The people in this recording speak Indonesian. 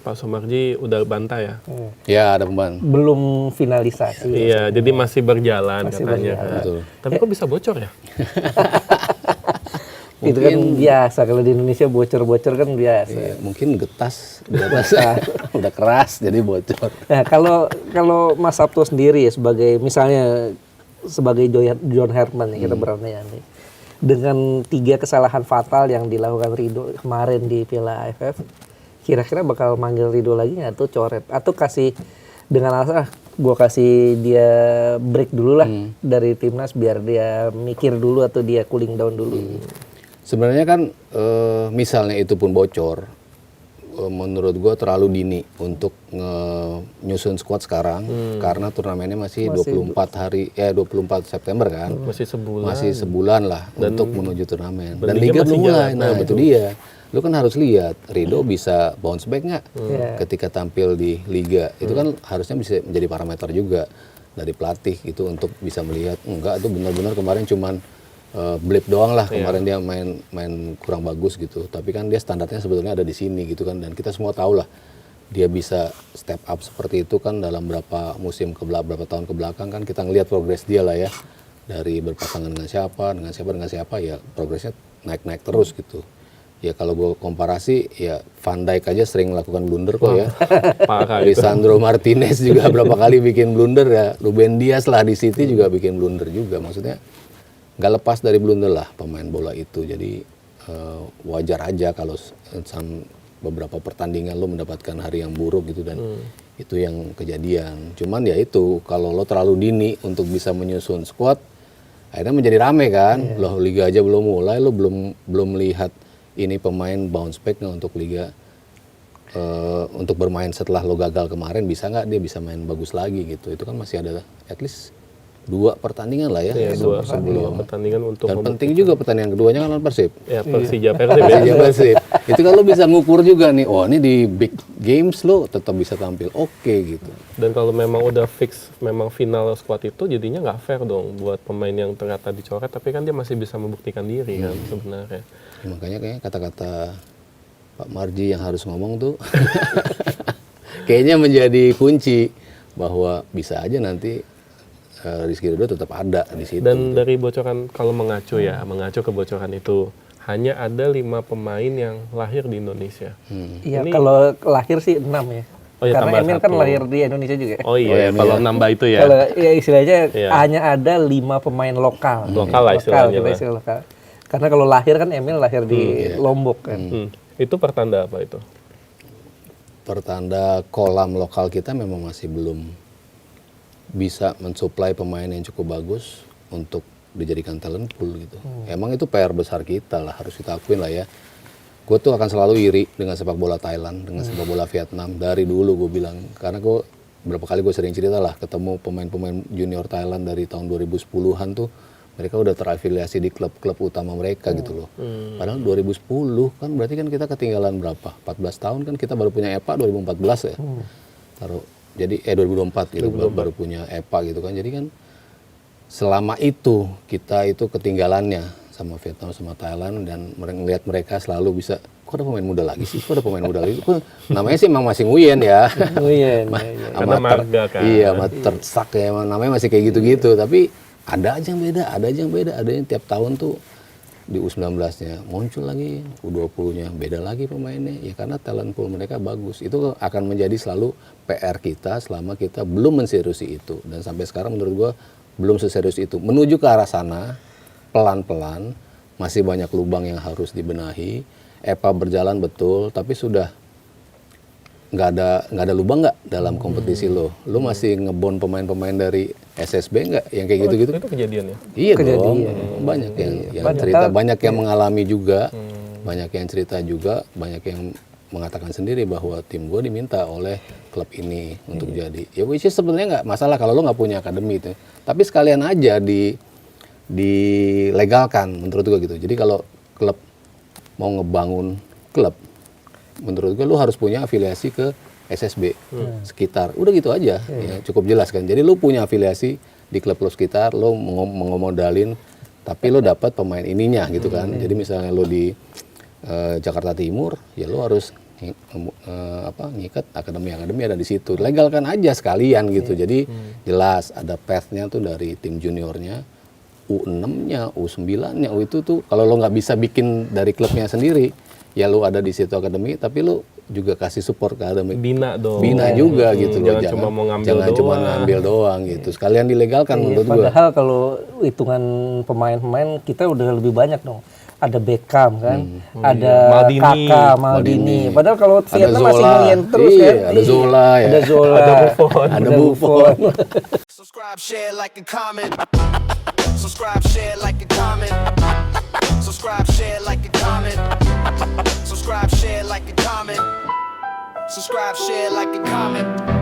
Pak Sumarji udah bantah ya? Ya, ada pemban. Belum finalisasi. Iya, jadi masih berjalan Masih katanya. berjalan. Betul. Tapi kok bisa bocor ya? Itu kan biasa, kalau di Indonesia bocor-bocor kan biasa. Iya, mungkin getas di atas udah keras jadi bocor. Nah, kalau Mas Sabto sendiri ya sebagai misalnya sebagai John Herman ya, kita berandai nih. Dengan 3 kesalahan fatal yang dilakukan Ridho kemarin di Piala AFF, kira-kira bakal manggil Ridho lagi nggak tuh coret? Atau kasih dengan alasan gue kasih dia break dulu lah dari timnas biar dia mikir dulu atau dia cooling down dulu. Sebenarnya kan misalnya itu pun bocor, menurut gue terlalu dini untuk nyusun squad sekarang karena turnamennya masih 24 September kan. Masih sebulan. Masih sebulan lah untuk menuju turnamen. Dan Liga Liga masih belum mulai. jalan. Nah, itu dia. Lu kan harus lihat Ridho bisa bounce back nggak ketika tampil di Liga. Itu kan harusnya bisa menjadi parameter juga dari pelatih itu untuk bisa melihat enggak itu benar-benar kemarin cuman blip doang lah kemarin dia main kurang bagus gitu. Tapi kan dia standarnya sebetulnya ada di sini gitu kan, dan kita semua tahu lah dia bisa step up seperti itu kan dalam berapa tahun ke belakang kan kita ngelihat progres dia lah ya, dari berpasangan dengan siapa ya progresnya naik terus gitu. Ya kalau gue komparasi ya Van Dijk aja sering melakukan blunder kok ya. Parah itu. Lisandro Martinez juga berapa kali bikin blunder ya. Ruben Dias lah di City juga bikin blunder juga. Maksudnya nggak lepas dari blunder lah pemain bola itu. Jadi wajar aja kalau beberapa pertandingan lo mendapatkan hari yang buruk gitu, dan itu yang kejadian. Cuman ya itu kalau lo terlalu dini untuk bisa menyusun squad akhirnya menjadi rame kan. Loh Liga aja belum mulai, lo belum melihat ini pemain bounce back nggak untuk Liga, untuk bermain setelah lo gagal kemarin bisa nggak dia bisa main bagus lagi gitu. Itu kan masih ada at least 2 pertandingan lah ya, sebelum pertandingan untuk dan penting juga pertandingan keduanya kan lawan Persib. Ya, Persija Persib. Persija Persib. Itu kan lo bisa ngukur juga nih, oh ini di big games lo tetap bisa tampil oke gitu. Dan kalau memang udah fix memang final squad itu jadinya nggak fair dong buat pemain yang ternyata dicoret tapi kan dia masih bisa membuktikan diri kan sebenarnya. Ya, makanya kayaknya kata-kata Pak Marji yang harus ngomong tuh kayaknya menjadi kunci bahwa bisa aja nanti Rizky Ridho tetap ada di situ. Dan dari bocoran kalau mengacu ke bocoran itu hanya ada 5 pemain yang lahir di Indonesia. Iya, kalau lahir sih 6 ya. Oh ya, Karena Emil kan 1. lahir di Indonesia juga. Oh iya, kalau nambah itu ya. Kalau ya istilahnya hanya ada 5 pemain lokal. Lokal lah istilahnya. Istilah lokal. Karena kalau lahir kan Emil lahir di Lombok kan. Itu pertanda apa itu? Pertanda kolam lokal kita memang masih belum bisa mensuplai pemain yang cukup bagus untuk dijadikan talent pool gitu. Emang itu PR besar kita lah, harus kita akuin lah ya. Gue tuh akan selalu iri dengan sepak bola Thailand, dengan sepak bola Vietnam dari dulu gue bilang. Karena gue berapa kali gue sering cerita lah ketemu pemain-pemain junior Thailand dari tahun 2010-an tuh mereka udah terafiliasi di klub-klub utama mereka gitu loh. Padahal 2010 kan berarti kan kita ketinggalan berapa? 14 tahun kan kita baru punya EPA 2014 ya. Jadi 2024 gitu baru punya EPA gitu kan. Jadi kan selama itu kita itu ketinggalannya sama Vietnam sama Thailand, dan melihat mereka selalu bisa, kok ada pemain muda lagi sih? Kok ada pemain muda lagi? Namanya sih emang masih Nguyen ya. Nguyen. Karena marga kan. Iya, tersak ya, namanya masih kayak gitu-gitu. Tapi ada aja yang beda. Ada yang tiap tahun tuh di U19-nya muncul lagi, U20-nya beda lagi pemainnya. Ya karena talent pool mereka bagus. Itu akan menjadi selalu PR kita selama kita belum menseriusi itu. Dan sampai sekarang menurut gua belum seserius itu. Menuju ke arah sana, pelan-pelan, masih banyak lubang yang harus dibenahi. EPA berjalan betul, tapi sudah nggak ada lubang nggak dalam kompetisi lo masih ngebon pemain-pemain dari SSB nggak yang kayak gitu-gitu? Itu kejadian ya? Iya dong, banyak yang cerita, banyak yang mengalami juga, banyak yang cerita juga, banyak yang mengatakan sendiri bahwa tim gue diminta oleh klub ini untuk jadi. Ya which is sebenarnya nggak masalah kalau lo nggak punya akademi itu, tapi sekalian aja dilegalkan menurut gue gitu. Jadi kalau klub mau ngebangun klub, menurut gue lu harus punya afiliasi ke SSB sekitar, udah gitu aja, ya, cukup jelas kan. Jadi lu punya afiliasi di klub-klub sekitar, lu mengomodalin, tapi lu dapat pemain ininya gitu kan. Jadi misalnya lu di Jakarta Timur, ya lu harus ngikat akademi ada di situ. Legalkan aja sekalian gitu. Jadi jelas ada path-nya tuh dari tim juniornya, U6-nya, U9-nya, itu tuh kalau lo nggak bisa bikin dari klubnya sendiri, ya lo ada di situ akademi, tapi lo juga kasih support ke akademi. Bina dong. Bina juga gitu loh. Jangan cuma mau ngambil jangan doang. cuma ngambil doang gitu. Sekalian dilegalkan menurut gua. Padahal kalau hitungan pemain-pemain kita udah lebih banyak dong. Ada Beckham kan, ada Maldini. Kakak, Maldini. Padahal kalau Ada Vietnam masih Zola. ngeliat terus Iya, kan. ada Zola ya. Ada Zola, Ada Buffon. Ada Buffon. Subscribe, share, like, and comment. Subscribe, share, like, and comment. Subscribe, share, like, and comment. Subscribe, share, like, and comment. Subscribe, share, like, and comment.